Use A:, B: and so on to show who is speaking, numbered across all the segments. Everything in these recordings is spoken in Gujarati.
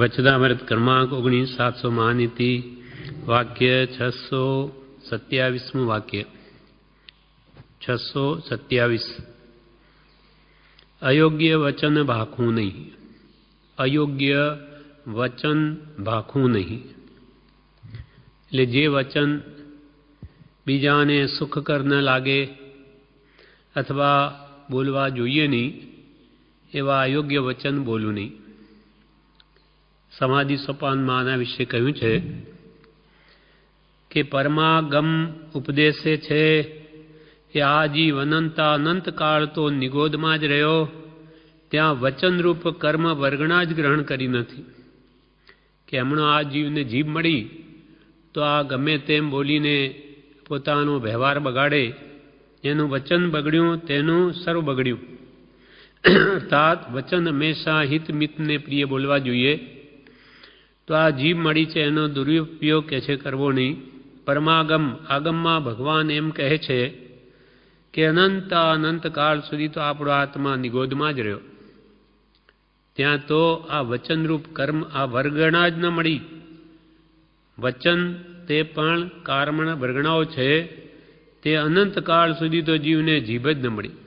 A: વચનામૃત ક્રમાંક 19 700 મહાનીતિ વાક્ય 627મું વાક્ય 627 અયોગ્ય વચન ભાખવું નહીં. અયોગ્ય વચન ભાખવું નહીં એટલે જે વચન બીજાને સુખકર ન લાગે અથવા બોલવા જોઈએ નહીં એવા અયોગ્ય વચન બોલવું નહીં. સમાધિ સોપાનમાં આના વિશે કહ્યું છે કે પરમાગમ ઉપદેશે છે કે આ જીવ અનંતા અનંતકાળ તો નિગોદમાં જ રહ્યો, ત્યાં વચનરૂપ કર્મ વર્ગણા જ ગ્રહણ કરી નથી. કે હમણાં આ જીવને જીભ મળી તો આ ગમે તેમ બોલીને પોતાનો વ્યવહાર બગાડે, એનું વચન બગડ્યું તેનું સર્વ બગડ્યું. અર્થાત વચન હંમેશા હિત મિતને પ્રિય બોલવા જોઈએ. તો આ જીભ મળી છે એનો દુરુપયોગ કે છે કરવો નહીં. પરમાગમ આગમમાં ભગવાન એમ કહે છે કે અનંત કાળ સુધી તો આપણો આત્મા નિગોદમાં જ રહ્યો, ત્યાં તો આ વચનરૂપ કર્મ આ વર્ગણા જ ન મળી. વચન તે પણ કર્મણ વર્ગણાઓ છે, તે અનંતકાળ સુધી તો જીવને જીભ જ ન મળી.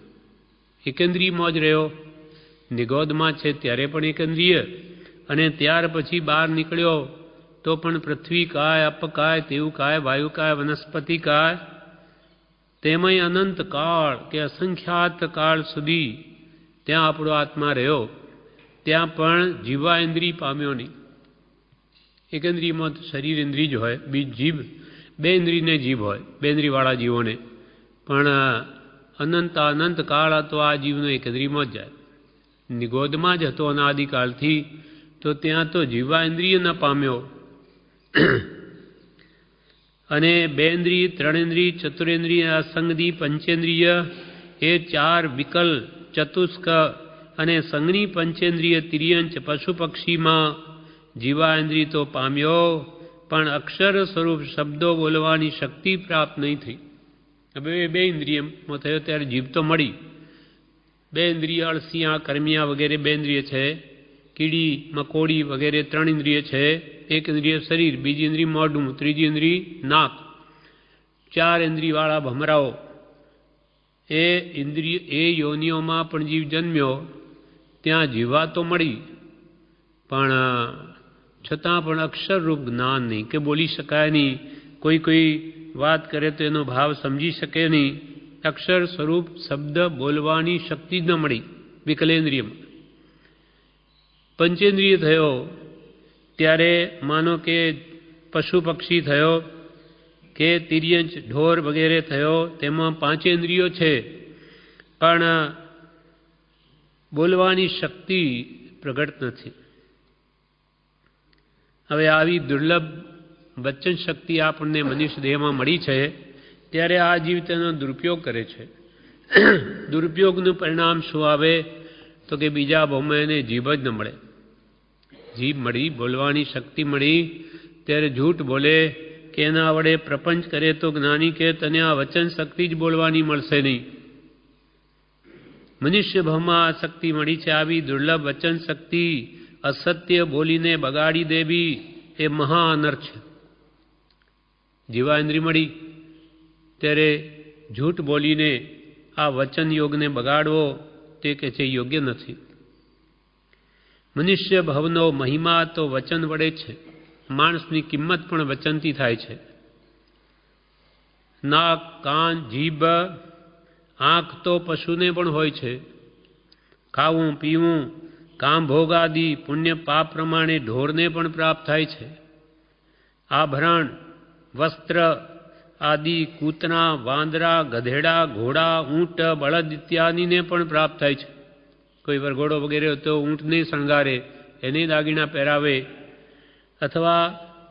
A: એકેન્દ્રિયમાં જ રહ્યો, નિગોદમાં છે ત્યારે પણ એકેન્દ્રિય, અને ત્યાર પછી બહાર નીકળ્યો તો પણ પૃથ્વી કાય, અપકાય, તેવું કાય, વાયુ કાય, વનસ્પતિ કાય, તેમાંય અનંત કાળ કે અસંખ્યાત કાળ સુધી ત્યાં આપણો આત્મા રહ્યો, ત્યાં પણ જીવા ઇન્દ્રિય પામ્યો નહીં. એક ઇન્દ્રિયમાં તો શરીર ઇન્દ્રિય જ હોય, બીજ જીભ, બે ઇન્દ્રિયને જીભ હોય બે ઇન્દ્રિયવાળા જીવોને, પણ અનંત કાળ હતો આ જીવનો એક ઇન્દ્રિયમાં જ જાય. નિગોદમાં જ હતો અનાદિકાળથી, તો ત્યાં તો જીવા ઇન્દ્રિય ન પામ્યો. અને બે ઇન્દ્રિય, ત્રણ ઇન્દ્રિય, ચતુરેન્દ્રિય, અસંગદી, પંચેન્દ્રિય એ ચાર વિકલ ચતુષ્ક અને સંગની પંચેન્દ્રિય તિર્યંચ પશુ પક્ષીમાં જીવા ઇન્દ્રિય તો પામ્યો, પણ અક્ષર સ્વરૂપ શબ્દો બોલવાની શક્તિ પ્રાપ્ત નહીં થઈ. હવે બે ઇન્દ્રિયમાં થયો ત્યારે જીભ તો મળી. બે ઇન્દ્રિય અળસિયા, કર્મિયા વગેરે બે ઇન્દ્રિય છે. કીડી, મકોડી વગેરે ત્રણ ઇન્દ્રિય છે. એક ઇન્દ્રિય શરીર, બીજી ઇન્દ્રિય મોઢું, ત્રીજી ઇન્દ્રિય નાક. ચાર ઇન્દ્રિયવાળા ભમરાઓ એ ઇન્દ્રિય એ યોનિઓમાં પણ જીવ જન્મ્યો, ત્યાં જીવા તો મળી, પણ છતાં પણ અક્ષરરૂપ જ્ઞાન નહીં, કે બોલી શકાય નહીં. કોઈ વાત કરે તો એનો ભાવ સમજી શકે નહીં. અક્ષર સ્વરૂપ શબ્દ બોલવાની શક્તિ જ ન મળી વિકલેન્દ્રિયમાં. પંચેન્દ્રિય થયો ત્યારે માનો કે પશુ પક્ષી થયો કે તિર્યંચ ઢોર વગેરે થયો, તેમાં પાંચેન્દ્રિયો છે, પણ બોલવાની શક્તિ પ્રગટ નથી. હવે આવી દુર્લભ વચન શક્તિ આપણને મનુષ્ય દેહમાં મળી છે, ત્યારે આ જીવ તેનો દુરુપયોગ કરે છે. દુરુપયોગનું પરિણામ શું આવે તો કે બીજા ભાવમાં એને જીભ જ ન મળે. જીભ મળી, બોલવાની શક્તિ મળી, ત્યારે જૂઠ બોલે કે એના વડે પ્રપંચ કરે તો જ્ઞાની કે તને આ વચન શક્તિ જ બોલવાની મળશે નહીં. મનુષ્ય ભાવમાં આ શક્તિ મળી છે. આવી દુર્લભ વચન શક્તિ અસત્ય બોલીને બગાડી દેવી એ મહા અનર્થ છે. જીવા ઇન્દ્રિય મળી ત્યારે જૂઠ બોલીને આ વચન યોગને બગાડવો તે કે છે યોગ્ય નથી. મનુષ્ય ભવનો મહિમા તો વચન વડે છે. માણસની કિંમત પણ વચનથી થાય છે. નાક, કાન, જીભ, આંખ તો પશુને પણ હોય છે. ખાવું, પીવું, કામ ભોગાદી પુણ્ય પાપ પ્રમાણે ઢોરને પણ પ્રાપ્ત થાય છે. આભરણ, વસ્ત્ર આદિ કૂતરા, વાંદરા, ગધેડા, ઘોડા, ઊંટ, બળદ ઇત્યાદિને પણ પ્રાપ્ત થાય છે. કોઈ વરઘોડો વગેરે તો ઊંટને શણગારે, એને દાગીના પહેરાવે, અથવા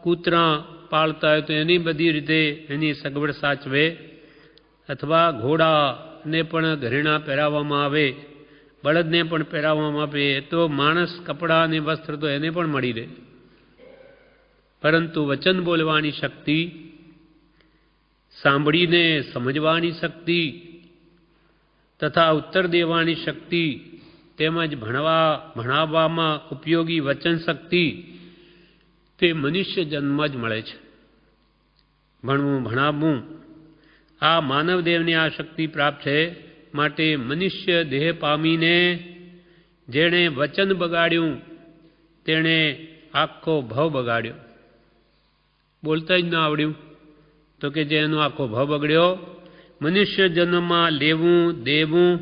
A: કૂતરા પાળતા હોય તો એની બધી રીતે એની સગવડ સાચવે, અથવા ઘોડાને પણ ઘરેણા પહેરાવવામાં આવે, બળદને પણ પહેરાવવામાં આવે. તો માણસ કપડાં અને વસ્ત્ર તો એને પણ મળી રહે, પરંતુ વચન બોલવાની શક્તિ, સાંભળીને સમજવાની શક્તિ તથા ઉત્તર દેવાની શક્તિ તેમજ ભણાવવામાં ઉપયોગી વચન શક્તિ તે મનુષ્ય જન્મ જ મળે છે. ભણવું ભણાવવું આ માનવદેવને આ શક્તિ પ્રાપ્ત છે. માટે મનુષ્ય દેહ પામીને જેણે વચન બગાડ્યું તેણે આખો ભવ બગાડ્યો. બોલતા જ ન આવડ્યું તો કે જે એનો આખો ભવ બગડ્યો. મનુષ્ય જન્મમાં લેવું, દેવું,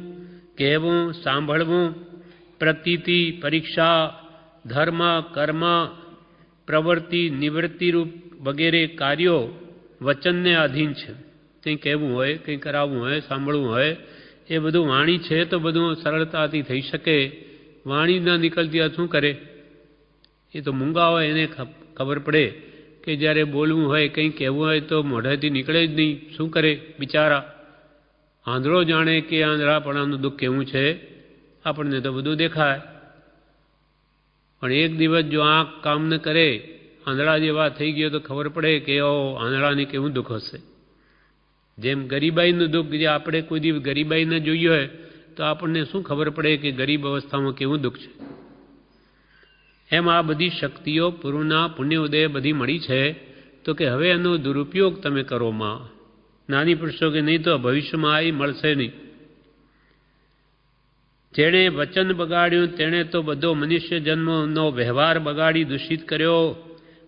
A: કહેવું, સાંભળવું, પ્રતીતિ, પરીક્ષા, ધર્મ, કર્મ, પ્રવૃત્તિ, નિવૃત્તિરૂપ વગેરે કાર્યો વચનને આધીન છે. કંઈ કહેવું હોય, કંઈ કરાવવું હોય, સાંભળવું હોય, એ બધું વાણી છે તો બધું સરળતાથી થઈ શકે. વાણી ન નીકળતી આ શું કરે? એ તો મૂંગા હોય એને ખબર પડે કે જ્યારે બોલવું હોય, કંઈ કહેવું હોય તો મોઢાથી નીકળે જ નહીં. શું કરે બિચારા? આંધળો જાણે કે આંધળાપણાનું દુઃખ કેવું છે. આપણને તો બધું દેખાય, પણ એક દિવસ જો આંખ કામ ન કરે, આંધળા જેવા થઈ ગયો તો ખબર પડે કે આંધળાને કેવું દુઃખ હશે. જેમ ગરીબાઈનું દુઃખ, જે આપણે કોઈ દિવસ ગરીબાઈ ન જોઈ હોય તો આપણને શું ખબર પડે કે ગરીબ અવસ્થામાં કેવું દુઃખ છે. એમ આ બધી શક્તિઓ પૂર્વના પુણ્ય ઉદય બધી મળી છે તો કે હવે એનો દુરુપયોગ તમે કરો માં. નાની પૂછશો કે નહીં તો ભવિષ્યમાં આવી મળશે નહીં. જેણે વચન બગાડ્યું તેણે તો બધો મનુષ્ય જન્મનો વ્યવહાર બગાડી દૂષિત કર્યો.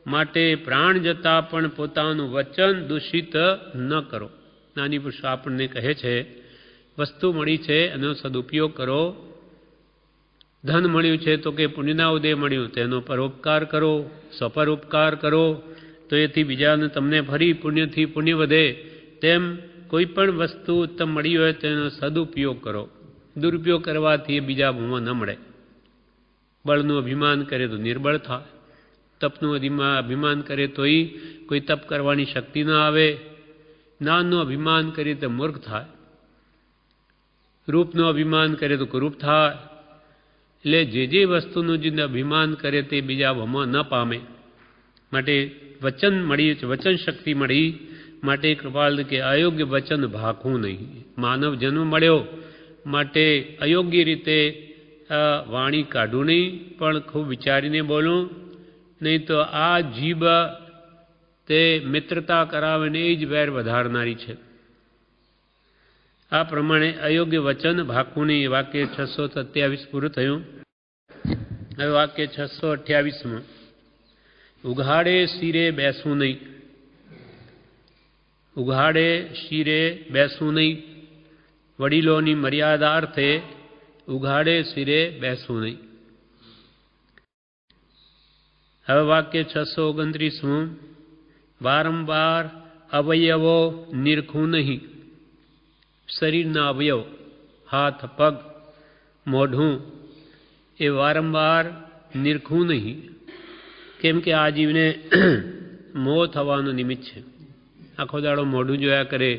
A: માટે પ્રાણ જતા પણ પોતાનું વચન દૂષિત ન કરો. નાની પુરુષો આપણને કહે છે વસ્તુ મળી છે એનો સદુપયોગ કરો. ધન મળ્યું છે તો કે પુણ્યના ઉદય મળ્યું તેનો પરોપકાર કરો, સ્વપરોપકાર કરો તો એથી બીજાને તમને ફરી પુણ્યથી પુણ્ય વધે. તેમ કોઈ પણ વસ્તુ ઉત્તમ મળી હોય તેનો સદુપયોગ કરો. દુરુપયોગ કરવાથી બીજા ભૂમાં ન મળે. બળનું અભિમાન કરે તો નિર્બળ થાય, તપનું અભિમાન કરે તોય કોઈ તપ કરવાની શક્તિ ન આવે, જ્ઞાનનું અભિમાન કરે તો મૂર્ખ થાય, રૂપનું અભિમાન કરે તો કુરૂપ થાય. એટલે જે વસ્તુનું જે અભિમાન કરે તે બીજા ભૂમાં ન પામે. માટે વચન મળી, વચન શક્તિ મળી. માટે કૃપાલ કે અયોગ્ય વચન ભાખવું નહીં. માનવ જન્મ મળ્યો માટે અયોગ્ય રીતે વાણી કાઢવું નહીં, પણ ખૂબ વિચારીને બોલું. નહીં તો આ જીભ તે મિત્રતા કરાવે ને એ જ વેર વધારનારી છે. આ પ્રમાણે અયોગ્ય વચન ભાખવું નહીં. વાક્ય 627 પૂરું થયું. હવે વાક્ય 628માં ઉઘાડે શિરે બેસવું નહીં. ઉઘાડે શિરે બેસવું નહીં. વડીલોની મર્યાદા અર્થે ઉઘાડે શિરે બેસવું નહીં. હવે વાક્ય 629 વારંવાર અવયવો નિરખવું નહીં. શરીરના અવયવ, હાથ, પગ, મોઢું એ વારંવાર નિરખવું નહીં. કેમ કે આ જીવને મોહ થવાનું નિમિત્ત છે. આખો દાડો મોઢું જોયા કરે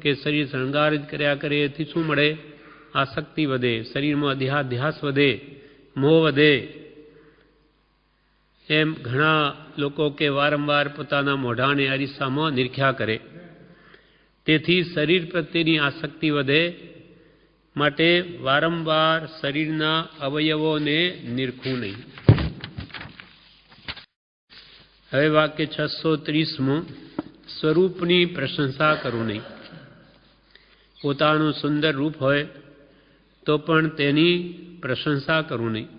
A: કે શરીર શણગાર જ કર્યા કરે એથી શું મળે? આસક્તિ વધે, શરીરમાં દેહાધ્યાસ વધે, મોહ વધે. એમ ઘણા લોકો કે વારંવાર પોતાના મોઢાને અરીસામાં નિરખ્યા કરે, તેથી શરીર પ્રત્યેની આસક્તિ વધે. માટે વારંવાર શરીરના અવયવોને નિરખવું નહીં. હવે વાક્ય 630 સ્વરૂપની પ્રશંસા કરવું નહીં. પોતાનું સુંદર રૂપ હોય તો પણ તેની પ્રશંસા કરવું નહીં.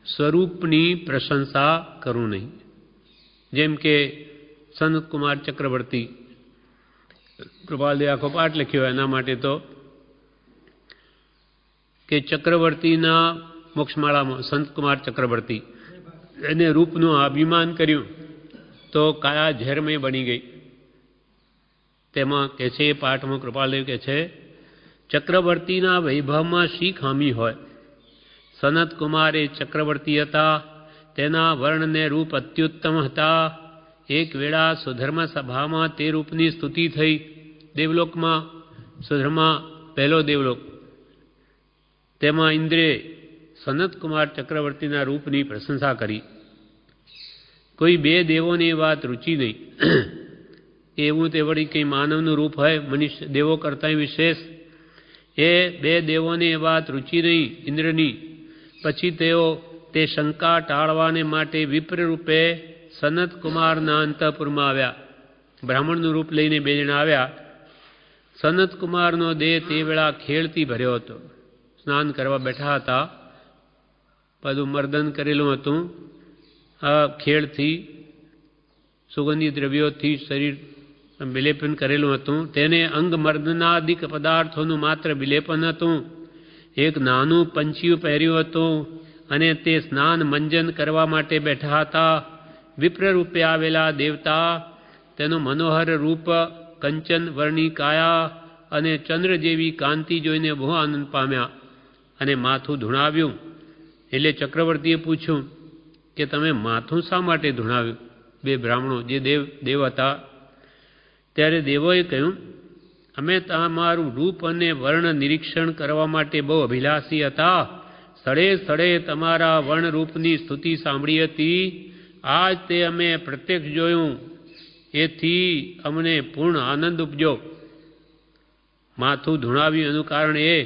A: સ્વરૂપની પ્રશંસા કરવું નહીં. જેમ કે સનતકુમાર ચક્રવર્તી, કૃપાલદેવ આખો પાઠ લખ્યો એના માટે તો કે ચક્રવર્તીના મોક્ષમાળામાં સંતકુમાર ચક્રવર્તી એને રૂપનું અભિમાન કર્યું તો કાયા ઝેરમય બની ગઈ. તેમાં કહે છે એ પાઠમાં કૃપાલદેવ કહે છે ચક્રવર્તીના વૈભવમાં શી ખામી હોય? સનતકુમાર એ ચક્રવર્તી હતા, તેના વર્ણને રૂપ અત્યુત્તમ હતા. એક વેળા સુધર્મ સભામાં તે રૂપની સ્તુતિ થઈ. દેવલોકમાં સુધર્મા પહેલો દેવલોક, તેમાં ઇન્દ્રે સનતકુમાર ચક્રવર્તીના રૂપની પ્રશંસા કરી. કોઈ બે દેવોની વાત રૂચી નહીં. એવું તે વળી કંઈ માનવનું રૂપ હોય મનુષ્ય દેવો કરતાં વિશેષ? એ બે દેવોને એ વાત રૂચિ નહીં ઇન્દ્રની. પછી તેઓ તે શંકા ટાળવાને માટે વિપ્ર રૂપે સનત કુમારના અંતઃપુરમાં આવ્યા. બ્રાહ્મણનું રૂપ લઈને બે જણા આવ્યા. સનત કુમારનો દેહ તે વેળા ખેળથી ભર્યો હતો. સ્નાન કરવા બેઠા હતા. બધું મર્દન કરેલું હતું. આ ખેળથી સુગંધી દ્રવ્યોથી શરીર વિલેપન કરેલું હતું. તેને અંગ મર્દનાદિક પદાર્થોનું માત્ર વિલેપન હતું. એક નાનું પંચિયું પહેર્યું હતું અને તે સ્નાન મંજન કરવા માટે બેઠા હતા. વિપ્ર રૂપે આવેલા દેવતા તેનું મનોહર રૂપ, કંચન વર્ણી કાયા અને ચંદ્ર જેવી કાંતિ જોઈને બહુ આનંદ પામ્યા અને માથું ધૂણાવ્યું. એટલે ચક્રવર્તીએ પૂછ્યું કે તમે માથું શા માટે ધૂણાવ્યું? બે બ્રાહ્મણો જે દેવ હતા. ત્યારે દેવોએ કહ્યું, અમે તમારું રૂપ અને વર્ણ નિરીક્ષણ કરવા માટે બહુ અભિલાષી હતા. સ્થળે સ્થળે તમારા વર્ણરૂપની સ્તુતિ સાંભળી હતી. આજ તે અમે પ્રત્યક્ષ જોયું. એથી અમને પૂર્ણ આનંદ ઉપજો. માથું ધૂણાવ્યું એનું કારણ એ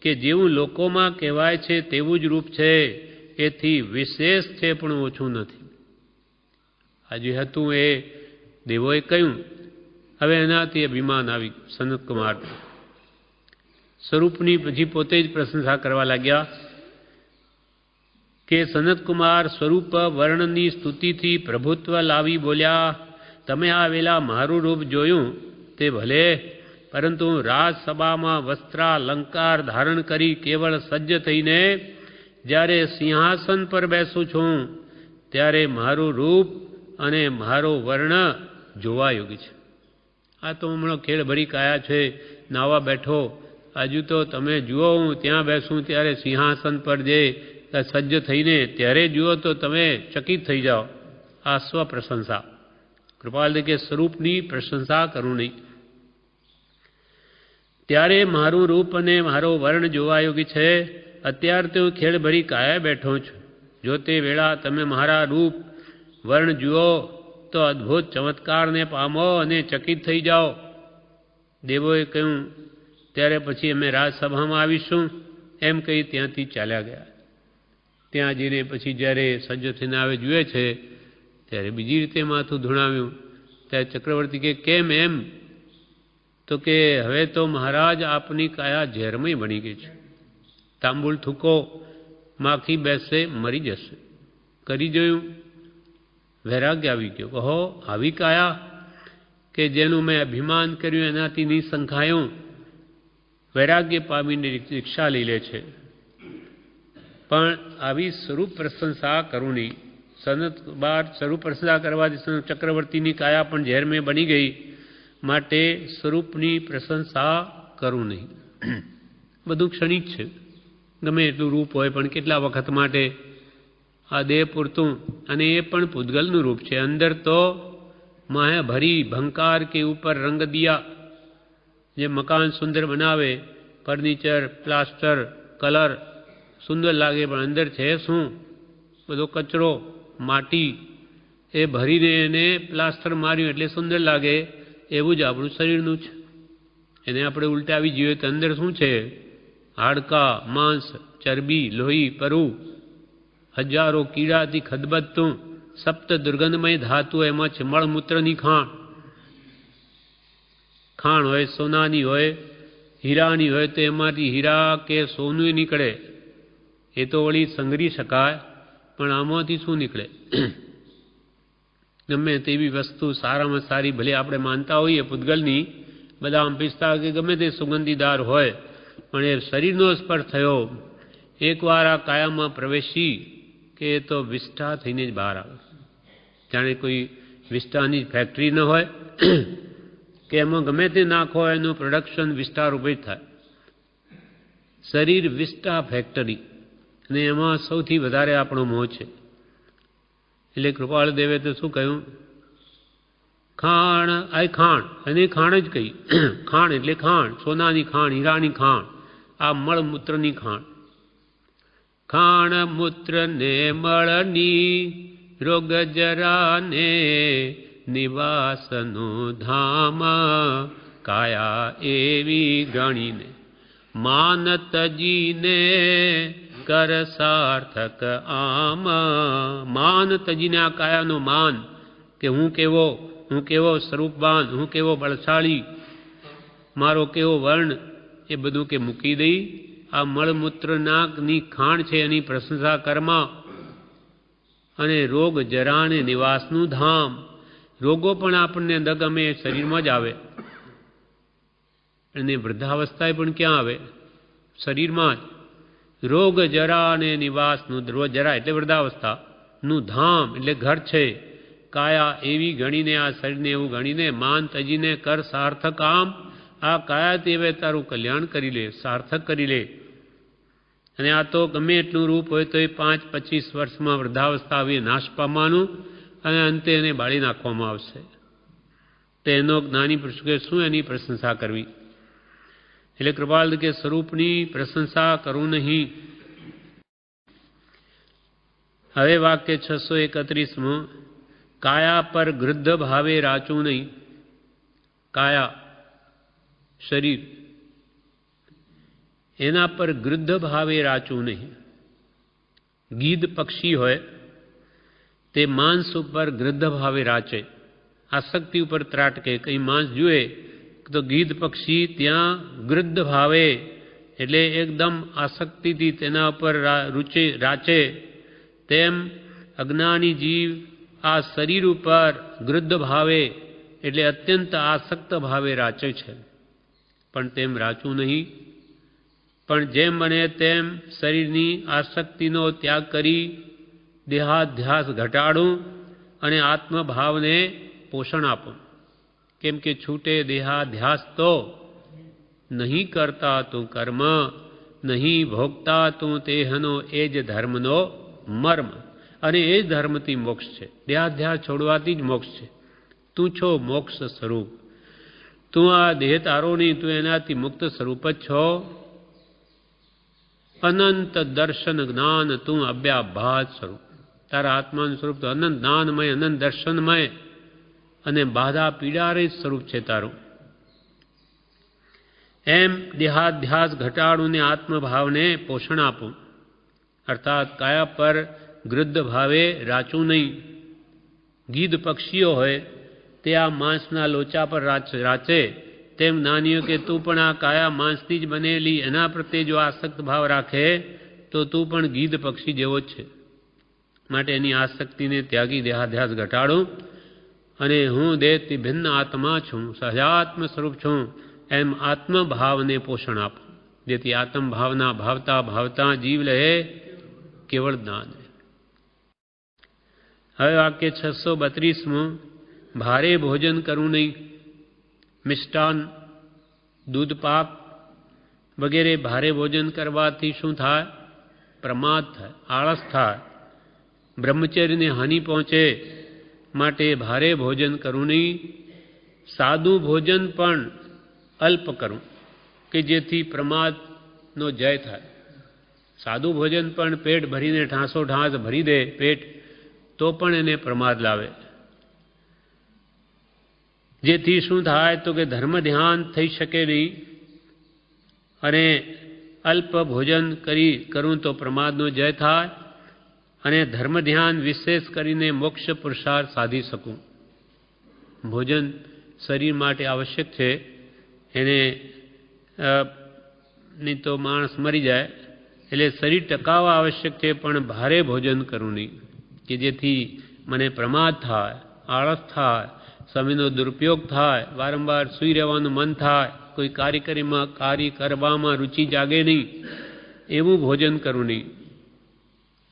A: કે જેવું લોકોમાં કહેવાય છે તેવું જ રૂપ છે. એથી વિશેષ છે પણ ઓછું નથી. આજે હતું એ દેવોએ કહ્યું. હવે એનાથી અભિમાન આવી સનત કુમાર સ્વરૂપની. પછી પોતે જ પ્રશંસા કરવા લાગ્યા કે સનત કુમાર સ્વરૂપ વર્ણની સ્તુતિથી પ્રભુત્વ લાવી બોલ્યા, તમે આ વેલા મારું રૂપ જોયું તે ભલે, પરંતુ રાજસભામાં વસ્ત્રાલંકાર ધારણ કરી કેવળ સજ્જ થઈને જ્યારે સિંહાસન પર બેસું છું ત્યારે મારું રૂપ અને મારો વર્ણ જોવા યોગ્ય છે. આ તો હમણાં ખેળભરી કાયા છે, નાવા બેઠો. હજુ તો તમે જુઓ હું ત્યાં બેસું ત્યારે સિંહાસન પર જે સજ્જ થઈને ત્યારે જુઓ તો તમે ચકિત થઈ જાઓ. આ સ્વપ્રશંસા. કૃપાલ કે સ્વરૂપની પ્રશંસા કરું નહીં. ત્યારે મારું રૂપ અને મારો વર્ણ જોવા યોગ્ય છે. અત્યારે તો હું ખેળભરી કાયા બેઠો છું. જો તે વેળા તમે મારા રૂપ વર્ણ જુઓ તો અદ્ભુત ચમત્કારને પામો અને ચકિત થઈ જાઓ. દેવોએ કહ્યું, ત્યારે પછી અમે રાજસભામાં આવીશું એમ કહી ત્યાંથી ચાલ્યા ગયા. ત્યાં જઈને પછી જ્યારે સજ્જ થઈને આવે જુએ છે ત્યારે બીજી રીતે માથું ધૂણાવ્યું. ત્યારે ચક્રવર્તી કે કેમ એમ? તો કે હવે તો મહારાજ આપની કાયા ઝેરમય બની ગઈ છે. તાંબુલ થૂકો, માખી બેસે મરી જશે. કરી જોયું, વૈરાગ્ય આવી ગયો. કહો આવી કાયા કે જેનું મેં અભિમાન કર્યું એનાથી નિસંખાયું વૈરાગ્ય પામીને દીક્ષા લઈ લે છે. પણ આવી સ્વરૂપ પ્રશંસા કરું નહીં. સનત બાર સ્વરૂપ પ્રશંસા કરવાથી ચક્રવર્તીની કાયા પણ ઝેરમે બની ગઈ. માટે સ્વરૂપની પ્રશંસા કરું નહીં. બધું ક્ષણિક છે. ગમે એટલું રૂપ હોય પણ કેટલા વખત માટે આ દેહ પૂરતું. અને એ પણ પૂતગલનું રૂપ છે. અંદર તો માહે ભરી ભંકાર કે ઉપર રંગ દિયા. જે મકાન સુંદર બનાવે, ફર્નિચર, પ્લાસ્ટર, કલર સુંદર લાગે પણ અંદર છે શું? બધો કચરો, માટી. એ ભરીને એને પ્લાસ્ટર માર્યું એટલે સુંદર લાગે. એવું જ આપણું શરીરનું છે. એને આપણે ઉલટાવી જોઈએ તો અંદર શું છે? હાડકા, માંસ, ચરબી, લોહી, પરુ, હજારો કીડાથી ખદબદતું સપ્ત દુર્ગંધમય ધાતુ એમાં છે. મળમૂત્રની ખાણ. ખાણ હોય સોનાની હોય, હીરાની હોય તો એમાંથી હીરા કે સોનું નીકળે. એ તો વળી સંઘરી શકાય, પણ આમાંથી શું નીકળે? ગમે તેવી વસ્તુ સારામાં સારી ભલે આપણે માનતા હોઈએ પૂતગલની, બદામ, પિસ્તા કે ગમે તે સુગંધીદાર હોય, પણ એ શરીરનો સ્પર્શ થયો એકવાર આ કાયામાં પ્રવેશી કે એ તો વિષ્ઠા થઈને જ બહાર આવે. જાણે કોઈ વિષ્ઠાની ફેક્ટરી ન હોય કે એમાં ગમે તે નાખો એનું પ્રોડક્શન વિષ્ઠા રૂપે જ થાય. શરીર વિષ્ઠા ફેક્ટરી, અને એમાં સૌથી વધારે આપણો મોહ છે. એટલે કૃપાળ દેવે તો શું કહ્યું? ખાણ, આ ખાણ, અને ખાણ જ કહી. ખાણ એટલે ખાણ, સોનાની ખાણ, હીરાની ખાણ, આ મળમૂત્રની ખાણ. ખાણ મૂત્ર ને મળની રોગ જરાને નિવાસનું ધામ કાયા એવી ગણીને માન તજીને કર સાર્થક આમ. માન તજીને, આ કાયાનો માન કે હું કેવો સ્વરૂપવાન, હું કેવો બળશાળી, મારો કેવો વર્ણ, એ બધું કે મૂકી દઈ આ મળમૂત્ર નાકની ખાણ છે એની પ્રશંસા કરમાં. અને રોગ જરાને નિવાસનું ધામ. રોગો પણ આપણને ન ગમે શરીરમાં જ આવે, અને વૃદ્ધાવસ્થાએ પણ ક્યાં આવે? શરીરમાં જ. રોગ જરા અને નિવાસનું, જરા એટલે વૃદ્ધાવસ્થાનું ધામ એટલે ઘર છે. કાયા એવી ગણીને, આ શરીરને એવું ગણીને, માન તજીને કર સાર્થક આમ. આ કાયાથી હવે તારું કલ્યાણ કરી લે, સાર્થક કરી લે. અને આ તો ગમે એટલું રૂપ હોય તો એ 5-25 વર્ષમાં વૃદ્ધાવસ્થા આવી નાશ પામવાનું, અને અંતે એને બાળી નાખવામાં આવશે. તો એનો જ્ઞાની પુરુષ કે શું એની પ્રશંસા કરવી? એટલે કૃપાલ કે સ્વરૂપની પ્રશંસા કરું નહીં. હવે વાક્ય 631. કાયા પર ગૃદ્ધ ભાવે રાચું નહીં. કાયા શરીર, એના પર ગૃદ્ધ ભાવે રાચું નહીં. ગીધ પક્ષી હોય તે માંસ ઉપર ગૃદ્ધ ભાવે રાચે, આસક્તિ ઉપર ત્રાટકે. કંઈ માંસ જુએ તો ગીધ પક્ષી ત્યાં ગૃદ્ધ ભાવે એટલે એકદમ આસક્તિથી તેના ઉપર રાચે. તેમ અજ્ઞાની જીવ આ શરીર ઉપર ગૃદ્ધ ભાવે એટલે અત્યંત આસક્ત ભાવે રાચે છે, પણ તેમ રાચું નહીં. પણ જેમ બને તેમ શરીરની આસક્તિનો ત્યાગ કરી દેહાધ્યાસ ઘટાડું અને આત્મભાવને પોષણ આપું. કેમ કે છૂટે દેહાધ્યાસ તો નહીં કરતા તું કર્મ, નહીં ભોગતા તું તેહનો એ જ ધર્મનો મર્મ. અને એ જ ધર્મથી મોક્ષ છે. દેહાધ્યાસ છોડવાથી જ મોક્ષ છે. તું છો મોક્ષ સ્વરૂપ. તું આ દેહ તારો નહીં, તું એનાથી મુક્ત સ્વરૂપ જ છો. અનંત દર્શન જ્ઞાન તું અવ્યાભાસ સ્વરૂપ. તારા આત્માનું સ્વરૂપ તો અનંત જ્ઞાનમય, અનંત દર્શનમય અને બાધા પીડારહિત સ્વરૂપ છે તારું. એમ દેહાધ્યાસ ઘટાડું ને આત્મભાવને પોષણ આપું. અર્થાત કાયા પર ગૃદ્ધ ભાવે રાચું નહીં. ગીધ પક્ષીઓ હોય તે આ માંસના લોચા પર રાચે, તેમ જ્ઞાનીઓ કે તું પણ આ કાયા માંસથી જ બનેલી એના પ્રત્યે જો આસક્ત ભાવ રાખે તો તું પણ ગીધ પક્ષી જેવો જ છે. માટે એની આસક્તિને ત્યાગી દેહાધ્યાસ ઘટાડું અને હું દેહથી ભિન્ન આત્મા છું, સહજાત્મ સ્વરૂપ છું, એમ આત્મભાવને પોષણ આપું. જેથી આત્મભાવના ભાવતા ભાવતા જીવ લહે કેવળ જ્ઞાન. હવે વાક્ય 632. ભારે ભોજન કરવું નહીં. મિષ્ટાન, દૂધ પાક વગેરે ભારે ભોજન કરવાથી શું થાય? પ્રમાદ થાય, આળસ થાય, બ્રહ્મચર્યને હાનિ પહોંચે. માટે ભારે ભોજન કરવું નહીં. સાદું ભોજન પણ અલ્પ કરવું કે જેથી પ્રમાદનો જય થાય. સાદું ભોજન પણ પેટ ભરીને ઠાંસો ઠાંસ ભરી દે પેટ તો પણ એને પ્રમાદ લાવે. જેથી શું થાય તો કે ધર્મ ધ્યાન થઈ શકે નહીં. અને અલ્પ ભોજન કરું તો પ્રમાદનો જય થાય અને ધર્મ ધ્યાન વિશેષ કરીને મોક્ષ પુરુષાર્થ સાધી શકું. ભોજન શરીર માટે આવશ્યક છે. એને નહીં તો માણસ મરી જાય. એટલે શરીર ટકાવવા આવશ્યક છે, પણ ભારે ભોજન કરવું નહીં કે જેથી મને પ્રમાદ થાય, આળસ થાય, સમયનો દુરુપયોગ થાય, વારંવાર સૂઈ રહેવાનું મન થાય, કોઈ કાર્ય કરવામાં રુચિ જાગે નહીં, એવું ભોજન કરવું નહીં.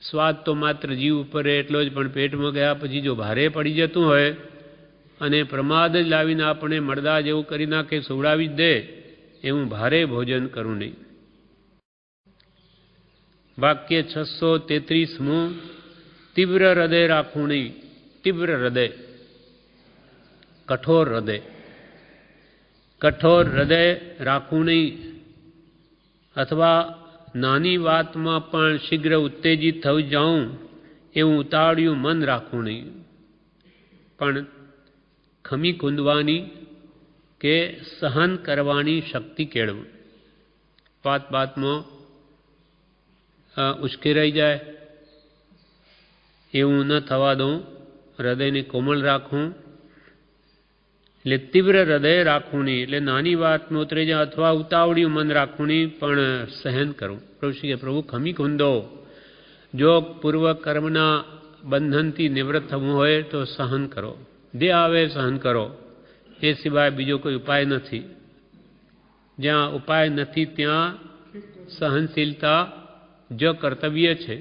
A: સ્વાદ તો માત્ર જીવ ઉપર એટલો જ, પણ પેટમાં ગયા પછી જો ભારે પડી જતું હોય અને પ્રમાદ જ લાવીને આપણે મળદા જેવું કરી નાખે, સુવડાવી જ દે, એવું ભારે ભોજન કરવું નહીં. વાક્ય 633. તીવ્ર હૃદય રાખવું નહીં. તીવ્ર હૃદય, કઠોર હૃદય. કઠોર હૃદય રાખવું નહીં. અથવા નાની વાતમાં પણ શીઘ્ર ઉત્તેજિત થઈ જાઉં એવું ઉતાવળિયું મન રાખવું નહીં. પણ ખમી કૂંદવાની કે સહન કરવાની શક્તિ કેળવું. વાતમાં ઉશ્કેરાઈ જાય એવું ન થવા દઉં. હૃદયને કોમળ રાખવું, એટલે તીવ્ર હૃદય રાખવું નહીં, એટલે નાની વાતમાં ઉતરી જાય અથવા ઉતાવળિયું મન રાખવું નહીં, પણ સહન કરવું. પ્રભુ ખમી ખૂંદો. જો પૂર્વ કર્મના બંધનથી નિવૃત્ત થવું હોય તો સહન કરો, જે આવે સહન કરો, એ સિવાય બીજો કોઈ ઉપાય નથી. જ્યાં ઉપાય નથી ત્યાં સહનશીલતા જ કર્તવ્ય છે.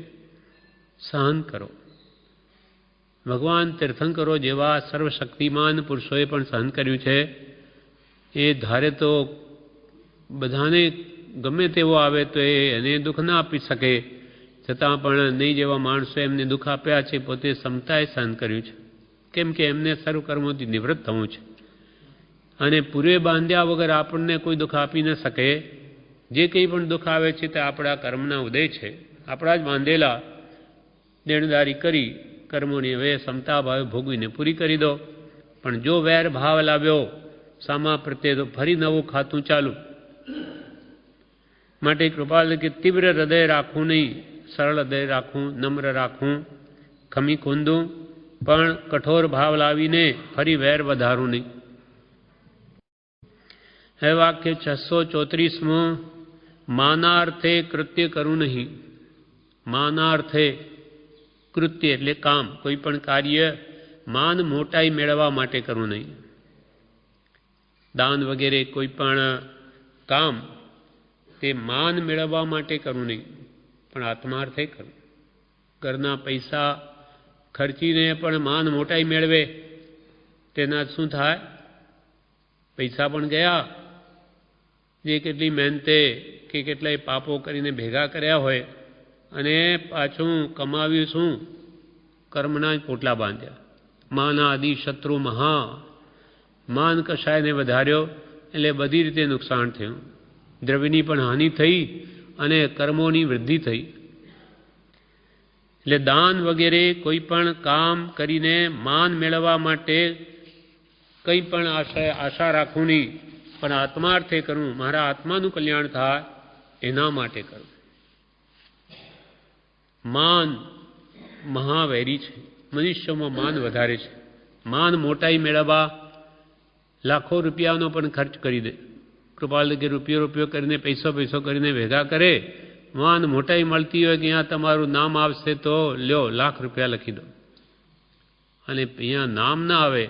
A: સહન કરો. ભગવાન તીર્થંકરો જેવા સર્વશક્તિમાન પુરુષોએ પણ સહન કર્યું છે. એ ધારે તો બધાને ગમે તેવો આવે તો એને દુઃખ ના આપી શકે, છતાં પણ નહીં જેવા માણસો એમને દુઃખ આપ્યા છે. પોતે ક્ષમતાએ સહન કર્યું છે, કેમ કે એમને સર્વકર્મોથી નિવૃત્ત થવું છે. અને પૂર્વે બાંધ્યા વગર આપણને કોઈ દુઃખ આપી ન શકે. જે કંઈ પણ દુઃખ આવે છે તે આપણા કર્મના ઉદય છે. આપણા જ બાંધેલા દેણદારી કરી કર્મોની હવે ક્ષમતા ભાવે ભોગવીને પૂરી કરી દો. પણ જો વેર ભાવ લાવ્યો સામા પ્રત્યે તો ફરી નવું ખાતું ચાલુ. માટે કૃપાલ કે તીવ્ર હૃદય રાખવું નહીં, સરળ હૃદય રાખવું, નમ્ર રાખવું, ખમી ખૂંદવું, પણ કઠોર ભાવ લાવીને ફરી વેર વધારવું નહીં. હવે વાક્ય 634 માનાર્થે કૃત્ય કરવું નહીં. માનાર્થે કૃત્ય એટલે કામ, કોઈ પણ કાર્ય માન મોટાઈ મેળવવા માટે કરવું નહીં. દાન વગેરે કોઈ પણ કામ તે માન મેળવવા માટે કરવું નહીં, પણ આત્માર્થે કરવું. ઘરના પૈસા ખર્ચીને પણ માન મોટાઈ મેળવે તેના શું થાય? પૈસા પણ ગયા, જે કેટલી મહેનતે કે કેટલાય પાપો કરીને ભેગા કર્યા હોય, અને પાછું કમાવ્યું શું? કર્મના જ પોટલા બાંધ્યા. માના આદિ શત્રુ મહા. માન કશાયને વધાર્યો એટલે બધી રીતે નુકસાન થયું. દ્રવ્યની પણ હાનિ થઈ અને કર્મોની વૃદ્ધિ થઈ. એટલે દાન વગેરે કોઈ પણ કામ કરીને માન મેળવવા માટે કંઈ પણ આશા રાખવું નહીં, પણ આત્માર્થે કરવું. મારા આત્માનું કલ્યાણ થાય એના માટે કરવું. માન મહાવૈરી છે. મનુષ્યોમાં માન વધારે છે. માન મોટાઈ મેળવવા લાખો રૂપિયાનો પણ ખર્ચ કરી દે. કૃપાલ કે રૂપિયો કરીને પૈસો કરીને ભેગા કરે. માન મોટાઈ મળતી હોય કે અહીંયા તમારું નામ આવશે તો લ્યો લાખ રૂપિયા લખી દો, અને અહીંયા નામ ના આવે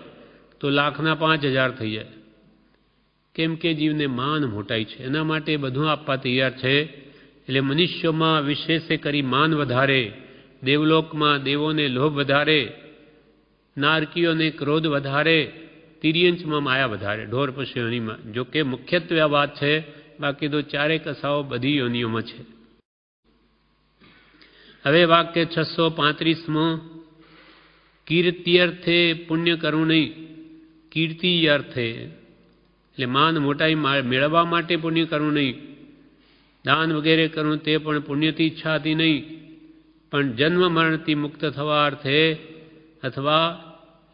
A: તો લાખના 5000 થઈ જાય. કેમ કે જીવને માન મોટાઈ છે, એના માટે બધું આપવા તૈયાર છે. એટલે મનુષ્યોમાં વિશેષે કરી માન વધારે, દેવલોકમાં દેવોને લોભ વધારે, નારકીઓને ક્રોધ વધારે, તિર્યંચમાં માયા વધારે, ઢોર પશુ યોનિમાં. જો કે મુખ્યત્વે આ વાત છે, બાકી તો ચારે કસાઓ બધી યોનિઓમાં છે. હવે વાક્ય 635 કીર્ત્યર્થે પુણ્ય કરવું નહીં. કીર્તિ અર્થે એટલે માન મોટાઈ મેળવવા માટે પુણ્ય કરવું નહીં. દાન વગેરે કરવું તે પણ પુણ્યથી ઈચ્છાથી નહીં, પણ જન્મ મરણથી મુક્ત થવા અર્થે અથવા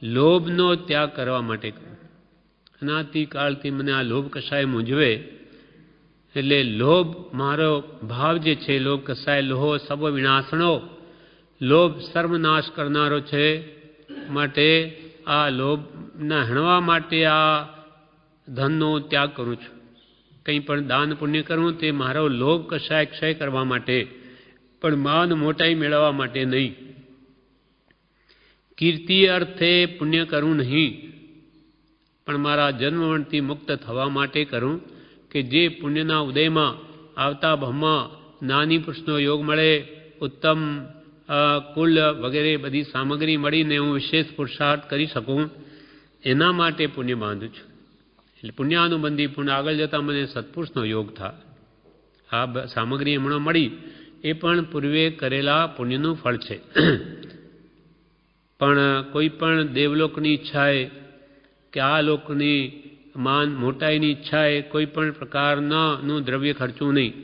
A: લોભનો ત્યાગ કરવા માટે કરવું. અનાદિકાળથી મને આ લોભ કશાય મૂંઝવે, એટલે લોભ મારો ભાવ જે છે, લોભ કસાય લોહો સબ વિનાશણો, લોભ સર્વનાશ કરનારો છે. માટે આ લોભના હણવા માટે આ ધનનો ત્યાગ કરું છું. કંઈ પણ દાન પુણ્ય કરવું તે મારો લોભ કશાય ક્ષય કરવા માટે, પણ માન મોટાઈ મેળવવા માટે નહીં. કીર્તિ અર્થે પુણ્ય કરવું નહીં, પણ મારા જન્મવણથી મુક્ત થવા માટે કરું, કે જે પુણ્યના ઉદયમાં આવતા ભવમાં નાની પુરુષનો યોગ મળે, ઉત્તમ કુલ વગેરે બધી સામગ્રી મળીને હું વિશેષ પુરુષાર્થ કરી શકું, એના માટે પુણ્ય બાંધું છું. એટલે પુણ્યાનુબંધી પુણ્ય આગળ જતાં મને સત્પુરુષનો યોગ થાય. આ સામગ્રી હમણાં મળી એ પણ પૂર્વે કરેલા પુણ્યનું ફળ છે. પણ કોઈ પણ દેવલોકની ઈચ્છાએ કે આ લોકની માન મોટાઈની ઈચ્છાએ કોઈ પણ પ્રકારનું દ્રવ્ય ખર્ચવું નહીં.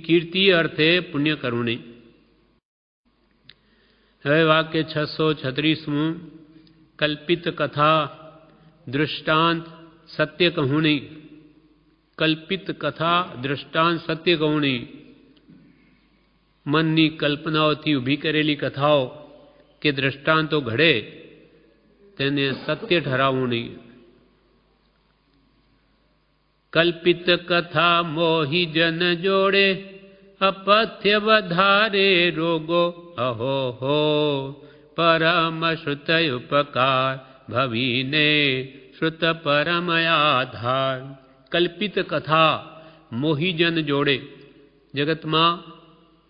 A: કીર્તિ અર્થે પુણ્ય કરવું નહીં. હવે વાક્ય 636 કલ્પિત કથા દૃષ્ટાંત સત્ય કહું નહીં. કલ્પિત કથા દ્રષ્ટાંત સત્ય ગૌણી, મનની કલ્પનાઓથી ઊભી કરેલી કથાઓ કે દ્રષ્ટાંતો ઘડે તેને સત્ય ઠરાવવું નહીં. કલ્પિત કથા મોહી જન જોડે, અપથ્ય વધારે રોગો, અહો હો પરમ શ્રુત ઉપકાર, ભવીને શ્રુત પરમ આધાર. કલ્પિત કથા મોહી જન જોડે, જગતમાં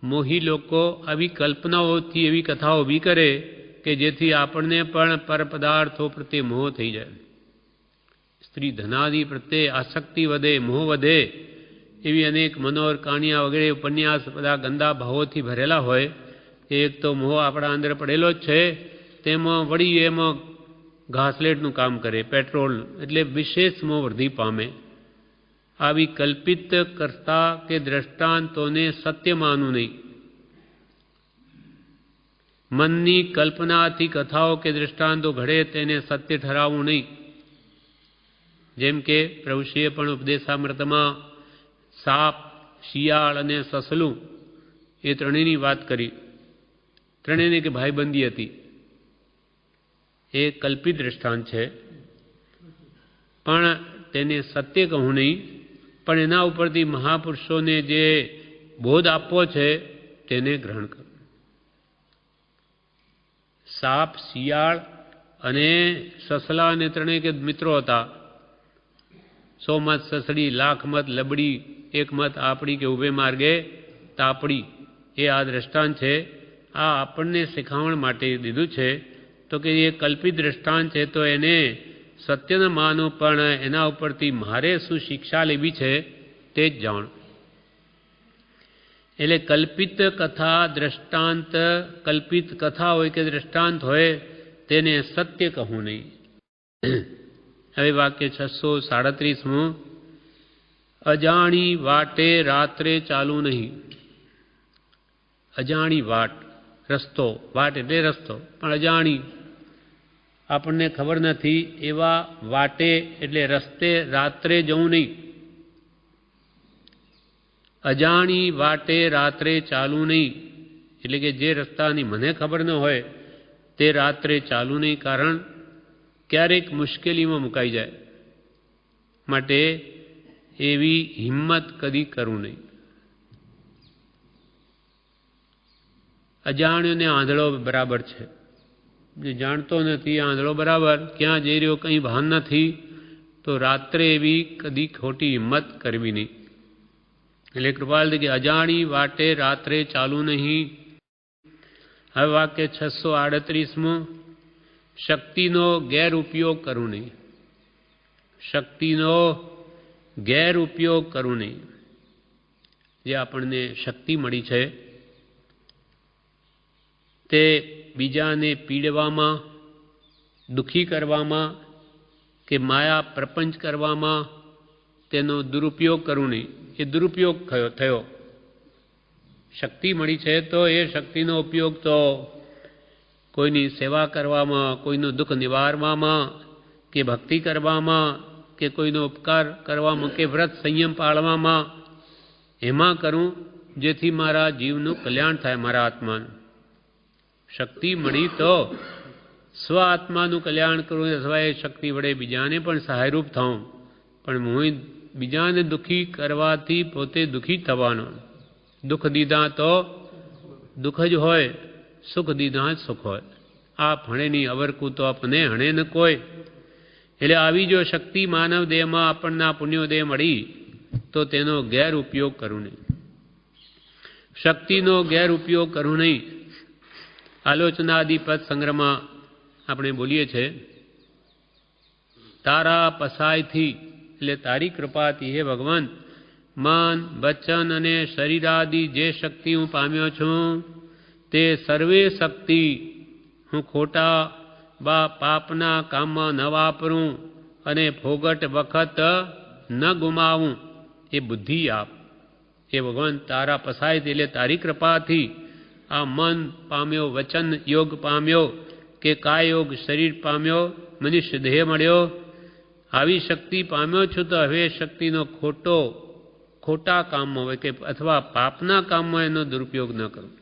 A: મોહી લોકો આવી કલ્પનાઓથી એવી કથાઓ ઊભી કરે કે જેથી આપણને પણ પરપદાર્થો પ્રત્યે મોહ થઈ જાય. સ્ત્રી ધનાદિ પ્રત્યે આસક્તિ વધે, મોહ વધે, એવી અનેક મનોહર કાણિયા વગેરે ઉપન્યાસ બધા ગંદા ભાવોથી ભરેલા હોય. એક તો મોહ આપણા અંદર પડેલો જ છે, તેમાં વળી એમાં ઘાસલેટનું કામ કરે, પેટ્રોલ, એટલે વિશેષ મોહ વૃદ્ધિ પામે. આવી કલ્પિત કરતા કે દ્રષ્ટાંતોને સત્ય માનવું નહીં. મનની કલ્પનાથી કથાઓ કે દ્રષ્ટાંતો ઘડે તેને સત્ય ઠરાવવું નહીં. જેમ કે પ્રભુશ્રીએ પણ ઉપદેશામૃતમાં સાપ, શિયાળ અને સસલું એ ત્રણેયની વાત કરી. ત્રણેયની કે ભાઈબંધી હતી. એ કલ્પિત દ્રષ્ટાંત છે, પણ તેને સત્ય કહું નહીં. પણ એના ઉપરથી મહાપુરુષોને જે બોધ આપવો છે તેને ગ્રહણ કરો. સાપ, શિયાળ અને સસલા અને ત્રણેય કે મિત્રો હતા. 100 મત સસડી, લાખ મત લબડી, એક મત આપડી કે ઉભે માર્ગે તાપડી. એ આ દ્રષ્ટાંત છે. આ આપણને શીખવણ માટે દીધું છે. તો કે એ કલ્પિત દ્રષ્ટાંત છે તો એને સત્ય ન માનો, પણ એના ઉપરથી મારે શું શિક્ષા લેવી છે તે જ જાણ. એટલે કલ્પિત કથા દ્રષ્ટાંત, કલ્પિત કથા હોય કે દ્રષ્ટાંત હોય તેને સત્ય કહું નહીં. હવે વાક્ય 637. અજાણી વાટે રાત્રે ચાલુ નહીં. અજાણી વાટ, રસ્તો, વાટ એટલે રસ્તો, પણ અજાણી આપણને ખબર નથી એવા વાટે એટલે રસ્તે રાત્રે જવું નહીં. અજાણી વાટે રાત્રે ચાલુ નહીં એટલે કે જે રસ્તાની મને ખબર ન હોય તે રાત્રે ચાલુ નહીં. કારણ ક્યારેક મુશ્કેલીમાં મુકાઈ જાય. માટે એવી હિંમત કદી કરવું નહીં. અજાણ્યોને આંધળો બરાબર છે. જે જાણતો નથી આંધળો બરાબર, ક્યાં જઈ રહ્યો કંઈ ભાન નથી, તો રાત્રે એવી કદી ખોટી હિંમત કરવી નહીં. એટલે કૃપાલ કે અજાણી વાટે રાત્રે ચાલુ નહીં. હવે વાક્ય 638. શક્તિનો ગેરઉપયોગ કરવું નહીં. શક્તિનો ગેરઉપયોગ કરવું નહીં. જે આપણને શક્તિ મળી છે તે બીજાને પીડવામાં, દુઃખી કરવામાં કે માયા પ્રપંચ કરવામાં તેનો દુરુપયોગ કરવો નહીં. એ દુરુપયોગ થયો. શક્તિ મળી છે તો એ શક્તિનો ઉપયોગ તો કોઈની સેવા કરવામાં, કોઈનું દુઃખ નિવારવામાં કે ભક્તિ કરવામાં કે કોઈનો ઉપકાર કરવામાં કે વ્રત સંયમ પાળવામાં એમાં કરું જેથી મારા જીવનું કલ્યાણ થાય, મારા આત્માનું. શક્તિ મળી તો સ્વ આત્માનું કલ્યાણ કરવું અથવા એ શક્તિ વડે બીજાને પણ સહાયરૂપ થાઉં. પણ હું બીજાને દુઃખી કરવાથી પોતે દુઃખી થવાનો. દુઃખ દીધા તો દુઃખ જ હોય, સુખ દીધા જ સુખ હોય. આ ભણેની અવરકું તો આપને હણે ન કોઈ. એટલે આવી જો શક્તિ માનવ દેહમાં આપણના પુણ્યોદેહ મળી તો તેનો ગેરઉપયોગ કરવું નહીં. શક્તિનો ગેરઉપયોગ કરવું નહીં. આલોચનાદિ પદ સંગ્રહમાં આપણે બોલીએ છીએ, તારા પસાયથી એટલે તારી કૃપાથી હે ભગવાન મન, વચન અને શરીરાદિ જે શક્તિ હું પામ્યો છું તે સર્વે શક્તિ હું ખોટા બા પાપના કામમાં ન વાપરું અને ફોગટ વખત ન ગુમાવું એ બુદ્ધિ આપ. એ ભગવાન તારા પસાયથી એટલે તારી કૃપાથી આ મન પામ્યો, વચન યોગ પામ્યો કે કાય યોગ શરીર પામ્યો, મનુષ્ય દેહ મળ્યો આવી શક્તિ પામ્યો છું તો હવે શક્તિનો ખોટા કામમાં હોય કે અથવા પાપના કામમાં એનો દુરુપયોગ ન કરું,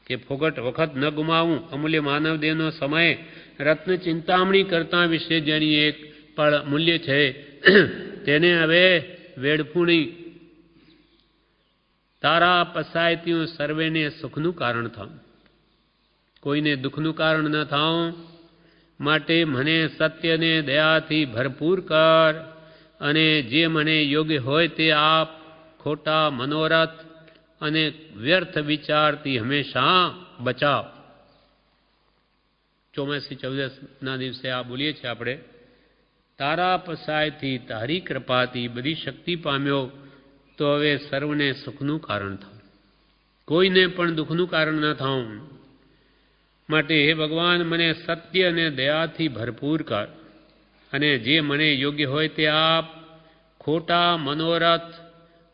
A: કે ફોગટ વખત ન ગુમાવું. અમૂલ્ય માનવદેહનો સમય રત્ન ચિંતામણી કરતા વિશે જેની એક પણ મૂલ્ય છે તેને હવે વેડફું નહીં. તારા પસાયતીઓ સર્વેને સુખનું કારણ થાઉં, કોઈને દુઃખનું કારણ ન થાઉં. માટે મને સત્યને દયાથી ભરપૂર કર અને જે મને યોગ્ય હોય તે આપ. ખોટા મનોરથ અને વ્યર્થ વિચારથી હંમેશા બચાવ. ચોમાસી ચૌદસના દિવસે આ બોલીએ છીએ આપણે, તારા પસાયથી તારી કૃપાથી બધી શક્તિ પામ્યો તો હવે સર્વને સુખનું કારણ થાઉં, કોઈને પણ દુઃખનું કારણ ન થાઉં. માટે હે ભગવાન મને સત્ય અને દયાથી ભરપૂર કર અને જે મને યોગ્ય હોય તે આપ. ખોટા મનોરથ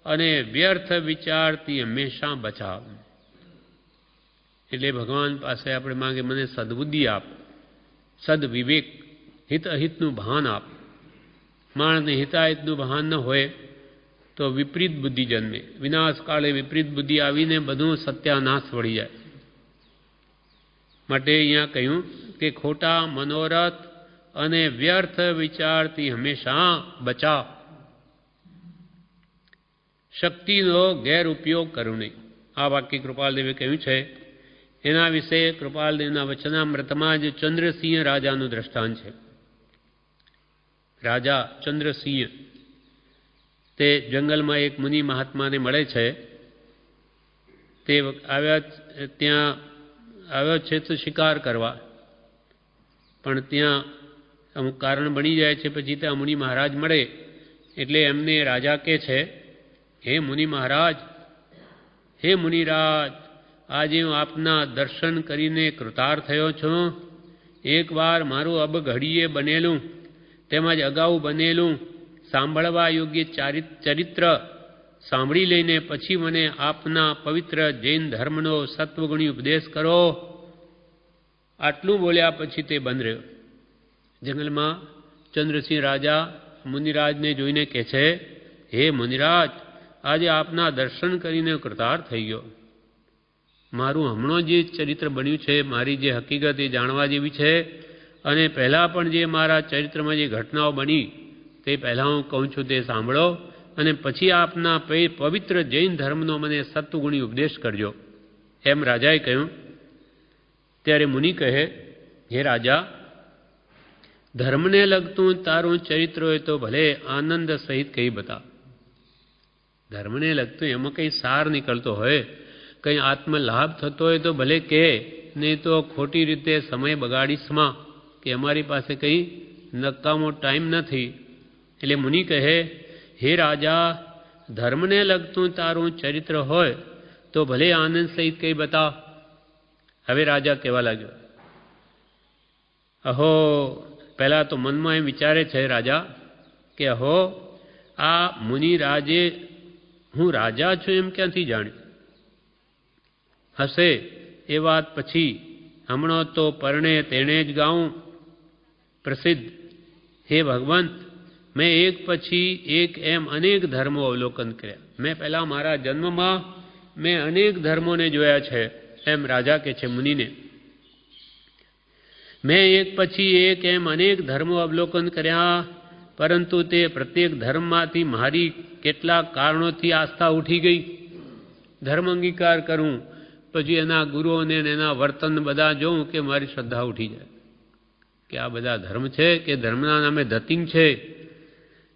A: અને વ્યર્થ વિચારથી હંમેશા બચાવ. એટલે ભગવાન પાસે આપણે માંગે મને સદબુદ્ધિ આપ, સદવિવેક, હિત અહિતનું ભાન આપ. માણસને હિતાહિતનું ભાન ન હોય તો વિપરીત બુદ્ધિ જન્મે. વિનાશ કાળે વિપરીત બુદ્ધિ આવીને બધું સત્યાનાશ વળી જાય. માટે અહીંયા કહ્યું કે ખોટા મનોરથ અને વ્યર્થ વિચારથી હંમેશા બચાવ. શક્તિનો ગેરઉપયોગ કરવું નહીં. આ વાક્ય કૃપાલદેવે કહ્યું છે. એના વિશે કૃપાલદેવના વચનામૃતમાં જ ચંદ્રસિંહ રાજાનું દ્રષ્ટાંત છે. રાજા ચંદ્રસિંહ તે જંગલમાં એક મુનિ મહાત્માને મળે છે. તે ત્યાં આવ્યો છે તો શિકાર કરવા, પણ ત્યાં અમુક કારણ બની જાય છે. પછી ત્યાં મુનિ મહારાજ મળે એટલે એમને રાજા કહે છે, હે મુનિ મહારાજ, હે મુનિરાજ, આજે હું આપના દર્શન કરીને કૃતાર્થ થયો છું. એકવાર મારું અબ ઘડીએ બનેલું તેમજ અગાઉ બનેલું સાંભળવા યોગ્ય ચરિત્ર સાંભળી લઈને પછી મને આપના પવિત્ર જૈન ધર્મનો સત્વગુણી ઉપદેશ કરો. આટલું બોલ્યા પછી તે બંધ રહ્યો. જંગલમાં ચંદ્રસિંહ રાજા મુનિરાજને જોઈને કહે છે, હે મુનિરાજ, આજે આપના દર્શન કરીને કૃતાર્થ થઈ ગયો. મારું હમણાં જે ચરિત્ર બન્યું છે, મારી જે હકીકત એ જાણવા જેવી છે અને પહેલાં પણ જે મારા ચરિત્રમાં જે ઘટનાઓ બની તે પહેલાં હું કહું છું તે સાંભળો અને પછી આપના પવિત્ર જૈન ધર્મનો મને સત્વગુણી ઉપદેશ કરજો. એમ રાજાએ કહ્યું. ત્યારે મુનિ કહે, હે રાજા, ધર્મને લગતું તારું ચરિત્ર હોય તો ભલે આનંદ સહિત કહી બતા. ધર્મને લગતું એમાં કંઈ સાર નીકળતો હોય, કંઈ આત્મલાભ થતો હોય તો ભલે કહે, નહીં તો ખોટી રીતે સમય બગાડીશમાં કે અમારી પાસે કંઈ નકામો ટાઈમ નથી. એટલે મુનિ કહે, હે રાજા, ધર્મને લગતું તારું ચરિત્ર હોય તો ભલે આનંદ સહિત કંઈ બતા. હવે રાજા કહેવા લાગ્યો, અહો, પહેલાં તો મનમાં એમ વિચારે છે રાજા કે અહો, આ મુનિરાજે હું રાજા છું એમ ક્યાંથી જાણ્યું હશે. એ વાત પછી હમણાં તો પરણે તેણે જ ગાઉં પ્રસિદ્ધ. હે ભગવંત, મેં એક પછી એક એમ અનેક ધર્મો અવલોકન કર્યા. મેં પહેલાં મારા જન્મમાં મેં અનેક ધર્મોને જોયા છે. એમ રાજા કહે છે મુનિને, મેં એક પછી એક એમ અનેક ધર્મો અવલોકન કર્યા, પરંતુ તે પ્રત્યેક ધર્મમાંથી મારી કેટલાક કારણોથી આસ્થા ઉઠી ગઈ. ધર્મ અંગીકાર કરું પછી એના ગુરુઓને એના વર્તન બધા જોઉં કે મારી શ્રદ્ધા ઉઠી જાય કે આ બધા ધર્મ છે કે ધર્મના નામે ધતિંગ છે.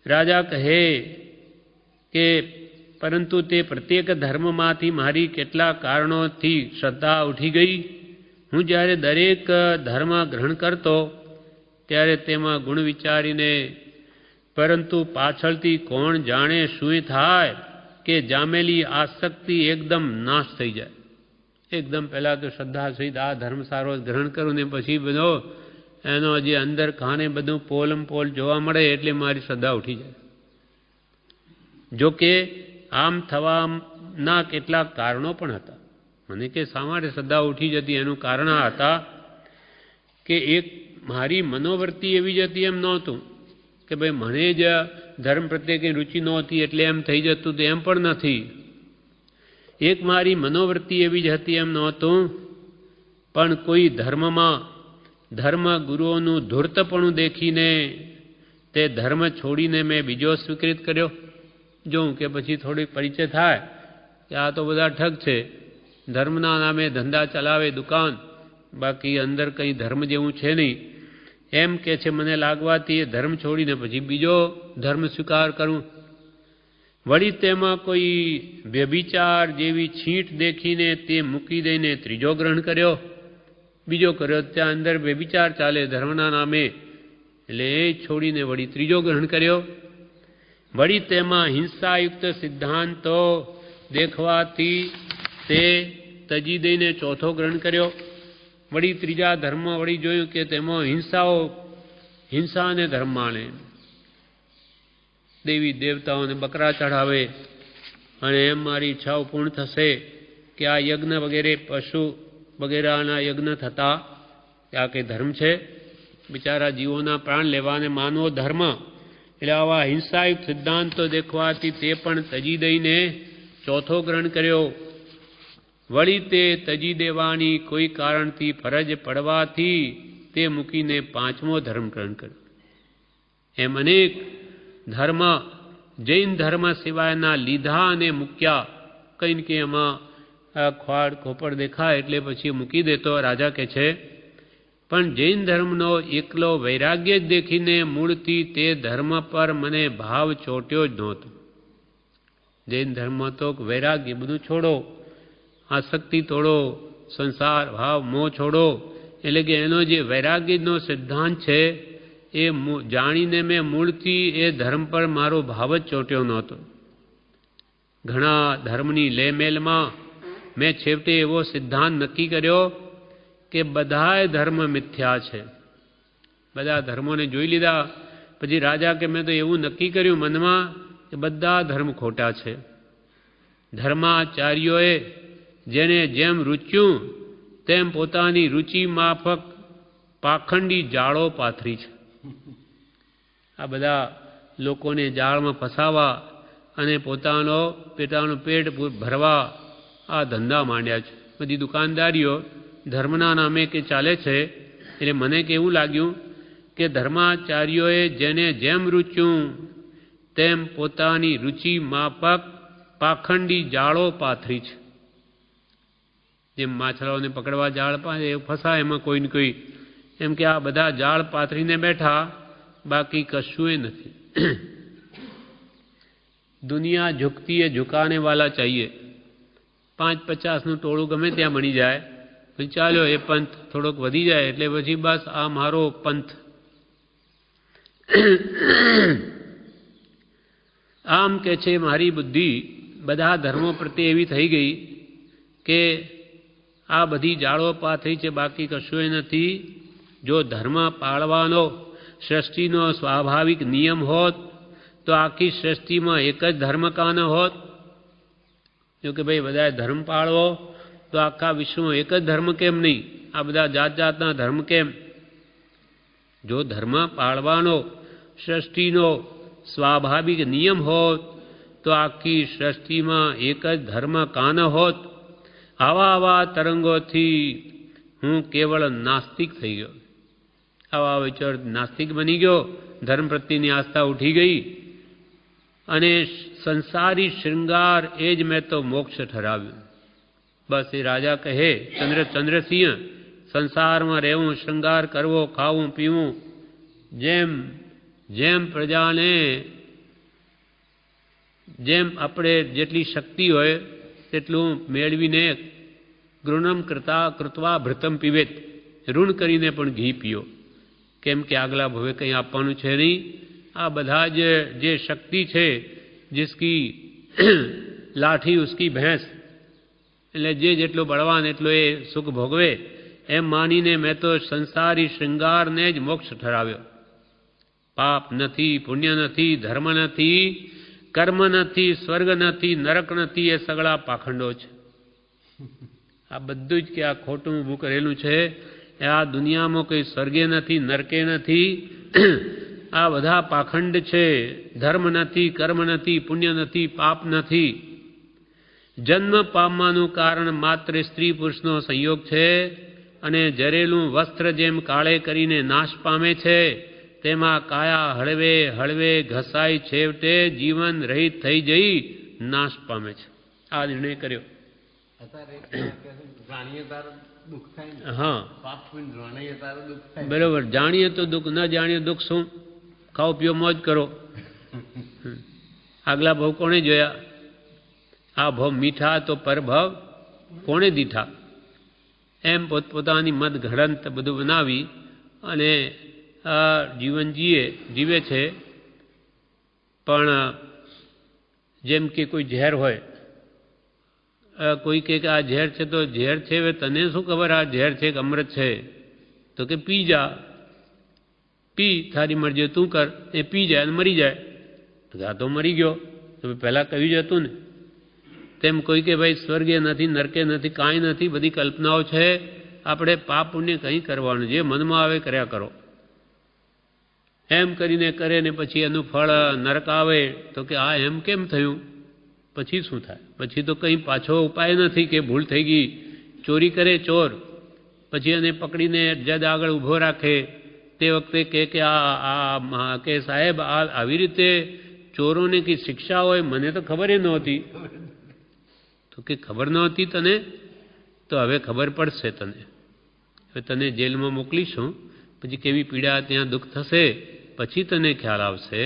A: રાજા કહે કે પરંતુ તે પ્રત્યેક ધર્મમાંથી મારી કેટલાક કારણોથી શ્રદ્ધા ઉઠી ગઈ. હું જ્યારે દરેક ધર્મ ગ્રહણ કરતો ત્યારે તેમાં ગુણ વિચારીને, પરંતુ પાછળથી કોણ જાણે શું થાય કે જામેલી આસક્તિ એકદમ નાશ થઈ જાય. એકદમ પહેલાં તો શ્રદ્ધા સહિત આ ધર્મ સારો ગ્રહણ કરું ને પછી બધો એનો જે અંદર ખાને બધું પોલમ પોલ જોવા મળે એટલે મારી શ્રદ્ધા ઉઠી જાય. જોકે આમ થવાના કેટલાક કારણો પણ હતા. મને કે શા માટે શ્રદ્ધા ઉઠી જતી એનું કારણ આ હતા કે એક મારી મનોવૃત્તિ એવી જ હતી એમ નહોતું કે ભાઈ મને જ ધર્મ પ્રત્યે કંઈ રુચિ નહોતી એટલે એમ થઈ જતું, તો એમ પણ નથી. એક મારી મનોવૃત્તિ એવી જ હતી એમ નહોતું, પણ કોઈ ધર્મમાં ધર્મ ગુરુઓનું ધૂર્તપણું દેખીને તે ધર્મ છોડીને મેં બીજો સ્વીકૃત કર્યો. જોઉં કે પછી થોડીક પરિચય થાય કે આ તો બધા ઠગ છે, ધર્મના નામે ધંધા ચલાવે દુકાન, બાકી અંદર કંઈ ધર્મ જેવું છે નહીં એમ કે છે. મને લાગવાથી એ ધર્મ છોડીને પછી બીજો ધર્મ સ્વીકાર કરું. વળી તેમાં કોઈ વ્યભિચાર જેવી છીંઠ દેખીને તે મૂકી દઈને ત્રીજો ગ્રહણ કર્યો. બીજો કર્યો ત્યાં અંદર વ્યભિચાર ચાલે ધર્મના નામે, એટલે એ છોડીને વળી ત્રીજો ગ્રહણ કર્યો. વળી તેમાં હિંસાયુક્ત સિદ્ધાંતો દેખવાથી તે તજી દઈને ચોથો ગ્રહણ કર્યો. વળી ત્રીજા ધર્મ વળી જોયું કે તેમાં હિંસાને ધર્મ માને, દેવી દેવતાઓને બકરા ચઢાવે અને એમ મારી ઈચ્છાઓ પૂર્ણ થશે કે આ યજ્ઞ વગેરે પશુ વગેરેના યજ્ઞ થતા આ કંઈ ધર્મ છે? બિચારા જીવોના પ્રાણ લેવાને માનવો ધર્મ. એટલે આવા હિંસાયુક્ત સિદ્ધાંતો દેખવાથી તે પણ તજી દઈને ચોથો ગ્રહણ કર્યો. વળી તે તજી દેવાની કોઈ કારણથી ફરજ પડવાથી તે મૂકીને પાંચમો ધર્મ ગ્રહણ કર્યો. એમ અનેક ધર્મ જૈન ધર્મ સિવાયના લીધા અને મૂક્યા. કંઈ ને કંઈ એમાં ખોડ ખોપડ દેખાય એટલે પછી મૂકી દેતો. રાજા કહે છે પણ જૈન ધર્મનો એકલો વૈરાગ્ય જ દેખીને મૂળથી તે ધર્મ પર મને ભાવ ચોટ્યો જ નહોતો. જૈન ધર્મ તો વૈરાગ્ય, બધું છોડો, આસક્તિ તોડો, સંસાર ભાવ મોહ છોડો. એટલે કે એનો જે વૈરાગ્યનો સિદ્ધાંત છે એ જાણીને મેં મૂળથી એ ધર્મ પર મારો ભાવ જ ચોટ્યો નહોતો. ઘણા ધર્મની લેમેલમાં મેં છેવટે એવો સિદ્ધાંત નક્કી કર્યો કે બધાય ધર્મ મિથ્યા છે. બધા ધર્મોને જોઈ લીધા પછી રાજા કે મેં તો એવું નક્કી કર્યું મનમાં કે બધા ધર્મ ખોટા છે. ધર્માચાર્યોએ જેને જેમ રૂચ્યું તેમ પોતાની રુચિ માફક પાખંડી જાળો પાથરી છે. આ બધા લોકોને જાળમાં ફસાવા અને પોતાનું પેટ ભરવા આ ધંધા માંડ્યા છે. બધી દુકાનદારીઓ ધર્મના નામે કે ચાલે છે. એટલે મને કેવું લાગ્યું કે ધર્માચાર્યોએ જેને જેમ રૂચ્યું તેમ પોતાની રુચિ માફક પાખંડી જાળો પાથરી છે. જેમ માછલાઓને પકડવા જાળ ફસાય એમાં કોઈ ને કોઈ, એમ કે આ બધા જાળ પાથરીને બેઠા, બાકી કશું નથી. દુનિયા ઝુકતી હે ઝુકાને વાલા ચાહીએ. 5-50નું ટોળું ગમે ત્યાં બની જાય, પછી ચાલ્યો એ પંથ થોડોક વધી જાય એટલે પછી બસ આ મારો પંથ. આમ કે છે મારી બુદ્ધિ બધા ધર્મો પ્રત્યે એવી થઈ ગઈ કે આ બધી જાળો પાથરી છે, બાકી કશું નથી. જો ધર્મ પાળવાનો સૃષ્ટિનો સ્વાભાવિક નિયમ હોત તો આખી સૃષ્ટિમાં એક જ ધર્મ કાન હોત. જો કે ભાઈ બધાએ ધર્મ પાળવો તો આખા વિશ્વમાં એક જ ધર્મ કેમ નહીં? આ બધા જાત જાતના ધર્મ કેમ? જો ધર્મ પાળવાનો સૃષ્ટિનો સ્વાભાવિક નિયમ હોત તો આખી સૃષ્ટિમાં એક જ ધર્મ કાન હોત. આવા તરંગોથી હું કેવળ નાસ્તિક થઈ ગયો. આવા વિચાર નાસ્તિક બની ગયો. ધર્મ પ્રત્યેની આસ્થા ઉઠી ગઈ અને સંસારી શૃંગાર એ જ મેં તો મોક્ષ ઠરાવ્યું. બસ એ રાજા કહે ચંદ્રસિંહ, સંસારમાં રહેવું, શૃંગાર કરવો, ખાવું પીવું, જેમ પ્રજાને જેમ આપણે જેટલી શક્તિ હોય તેટલું મેળવીને ગૃણમ કૃત્વા ભૃતમ પીવેત, ઋણ કરીને પણ ઘી પીઓ. કેમ કે આગલા ભવે કંઈ આપવાનું છે નહીં. આ બધા જે શક્તિ છે, જિસકી લાઠી ઉસકી ભેંસ, એટલે જેટલો બળવાન એટલો એ સુખ ભોગવે એમ માનીને મેં તો સંસારી શૃંગારને જ મોક્ષ ઠરાવ્યો. પાપ નથી, પુણ્ય નથી, ધર્મ નથી, કર્મ નથી, સ્વર્ગ નથી, નરક નથી, એ સગળા પાખંડો છે. આ બધું જ કે આ ખોટું ઊભું કરેલું છે. આ દુનિયામાં કોઈ સ્વર્ગે નથી, નરકે નથી, આ બધા પાખંડ છે. ધર્મ નથી, કર્મ નથી, પુણ્ય નથી, પાપ નથી. જન્મ પામવાનું કારણ માત્ર સ્ત્રી પુરુષનો સંયોગ છે અને જરેલું વસ્ત્ર જેમ કાળે કરીને નાશ પામે છે તેમાં કાયા હળવે હળવે ઘસાઈ છેવટે જીવન રહિત થઈ જઈ નાશ પામે છે. આ નિર્ણય કર્યો. હા બરોબર. જાણીએ તો દુઃખ, ન જાણીએ દુઃખ શું? ખાઓ પીઓ મોજ કરો. આગલા ભાવ કોણે જોયા? આ ભાવ મીઠા તો પરભાવ કોણે દીઠા? એમ પોતપોતાની મત ઘડંત બધું બનાવી અને જીવન જીવે છે. પણ જેમ કે કોઈ ઝેર હોય, કોઈ કે આ ઝેર છે તો ઝેર છે, હવે તને શું ખબર આ ઝેર છે કે અમૃત છે? તો કે પી જા, પી, તારી મરજી તું કર. એ પી જાય અને મરી જાય. તો આ તો મરી ગયો, તો પહેલાં કહ્યું જ હતું ને. તેમ કોઈ કે ભાઈ સ્વર્ગે નથી, નરકે નથી, કાંઈ નથી, બધી કલ્પનાઓ છે. આપણે પાપ પુણ્ય કંઈ કરવાનું, જે મનમાં આવે કર્યા કરો. એમ કરીને કરે ને પછી એનું ફળ નરક આવે તો કે આ એમ કેમ થયું? પછી શું થાય? પછી તો કંઈ પાછો ઉપાય નથી કે ભૂલ થઈ ગઈ. ચોરી કરે ચોર, પછી એને પકડીને જજ આગળ ઊભો રાખે. તે વખતે કે આ કે સાહેબ આવી રીતે ચોરોને કંઈ શિક્ષા હોય, મને તો ખબર નહોતી. તો કે ખબર નહોતી તને? તો હવે ખબર પડશે તને. હવે તને જેલમાં મોકલીશું, પછી કેવી પીડા ત્યાં દુઃખ થશે, પછી તને ખ્યાલ આવશે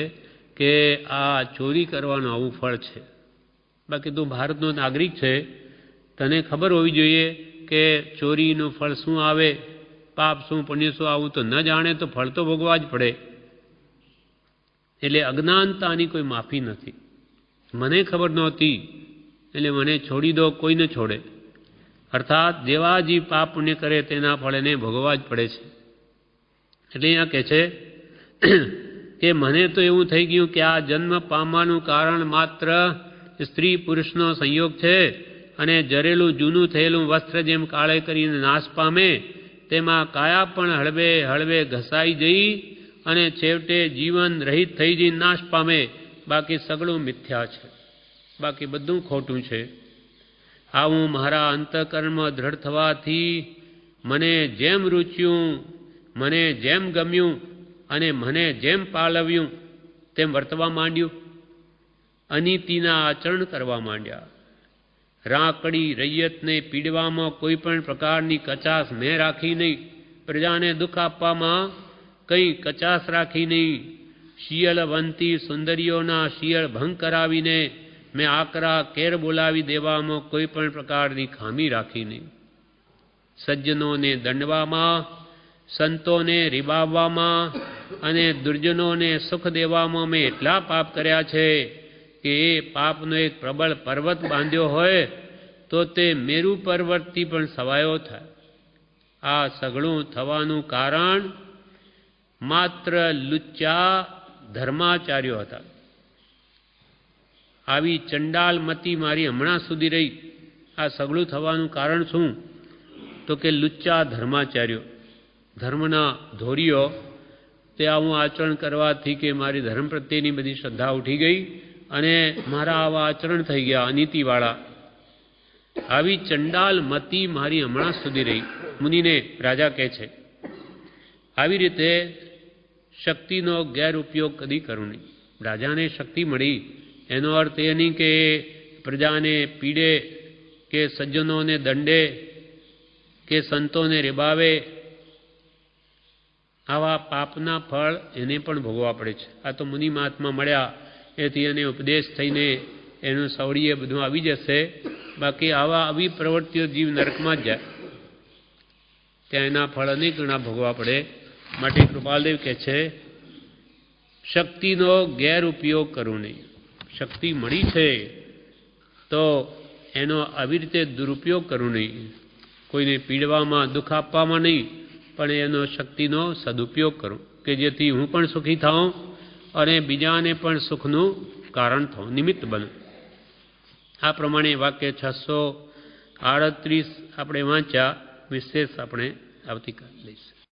A: કે આ ચોરી કરવાનું આવું ફળ છે. બાકી તું ભારતનો નાગરિક છે, તને ખબર હોવી જોઈએ કે ચોરીનું ફળ શું આવે, પાપ શું, પુણ્ય શું. આવું તો ન જાણે તો ફળ તો ભોગવા જ પડે. એટલે અજ્ઞાનતાની કોઈ માફી નથી. મને ખબર નહોતી એટલે મને છોડી દો, કોઈને છોડે. અર્થાત જેવા જીવ પાપ પુણ્ય કરે તેના ફળ એને ભોગવવા જ પડે છે. એટલે અહીંયા કહે છે કે મને તો એવું થઈ ગયું કે આ જન્મ પામવાનું કારણ માત્ર સ્ત્રી પુરુષનો સંયોગ છે અને જરેલું જૂનું થયેલું વસ્ત્ર જેમ કાળે કરીને નાશ પામે તેમાં કાયા પણ હળવે હળવે ઘસાઈ જઈ અને છેવટે જીવન રહિત થઈ જઈ નાશ પામે. બાકી સગળું મિથ્યા છે, બાકી બધું ખોટું છે. આવું મારા અંતઃકરણમાં દ્રઢ થવાથી મને જેમ રૂચ્યું, મને જેમ ગમ્યું અને મને જેમ પાલવ્યું તેમ વર્તવા માંડ્યું. અનીતિના આચરણ કરવા માંડ્યા. રાકડી રૈયતને પીડવામાં કોઈ પણ પ્રકારની કચાશ મેં રાખી નહીં. પ્રજાને દુઃખ આપવામાં કંઈ કચાશ રાખી નહીં. શિયલવંતી સુંદરીઓના શિયળ ભંગ કરાવીને મેં આકરા કેર બોલાવી દેવામાં કોઈ પણ પ્રકારની ખામી રાખી નહીં. સજ્જનોને દંડવામાં, સંતોને રીબાવવામાં અને દુર્જનોને સુખ દેવામાં મેં એટલા પાપ કર્યા છે કે એ પાપનો એક પ્રબળ પર્વત બાંધ્યો હોય તો તે મેરુ પર્વતથી પણ સવાયો થાય. આ સઘળું થવાનું કારણ માત્ર લુચ્ચા ધર્માચાર્યો હતા. આવી ચંડાલ મતી મારી હમણાં સુધી રહી. આ સઘળું થવાનું કારણ શું? તો કે લુચ્ચા ધર્માચાર્યો, ધર્મના ધોરીઓ. તે આવું આચરણ કરવાથી કે મારી ધર્મ પ્રત્યેની બધી શ્રદ્ધા ઉઠી ગઈ અને મારા આવા આચરણ થઈ ગયા અનીતિવાળા. આવી ચંડાલ મતી મારી હમણાં સુધી રહી. મુનિને રાજા કહે છે આવી રીતે શક્તિનો ગેરઉપયોગ કદી કરું નહીં. રાજાને શક્તિ મળી એનો અર્થ એ નહીં કે પ્રજાને પીડે કે સજ્જનોને દંડે કે સંતોને રેબાવે. આવા પાપના ફળ એને પણ ભોગવવા પડે છે. આ તો મુનિ મહાત્મા મળ્યા એથી એને ઉપદેશ થઈને એનું સવડીએ બધું આવી જશે. બાકી આવી પ્રવૃત્તિઓ જીવ નરકમાં જ જાય, ત્યાં એના ફળ અનેક ગણા ભોગવવા પડે. માટે કૃપાલદેવ કહે છે શક્તિનો ગેરઉપયોગ કરવું નહીં. શક્તિ મળી છે તો એનો આવી રીતે દુરુપયોગ કરવું નહીં. કોઈને પીડવામાં, દુઃખ આપવામાં નહીં, પણ એનો શક્તિનો સદુપયોગ કરું કે જેથી હું પણ સુખી થાઉં અને બીજાને પણ સુખનું કારણ થાઉં, નિમિત્ત બનું. આ પ્રમાણે વાક્ય 638 આપણે વાંચ્યા. વિશેષ આપણે આવતીકાલ લઈશું.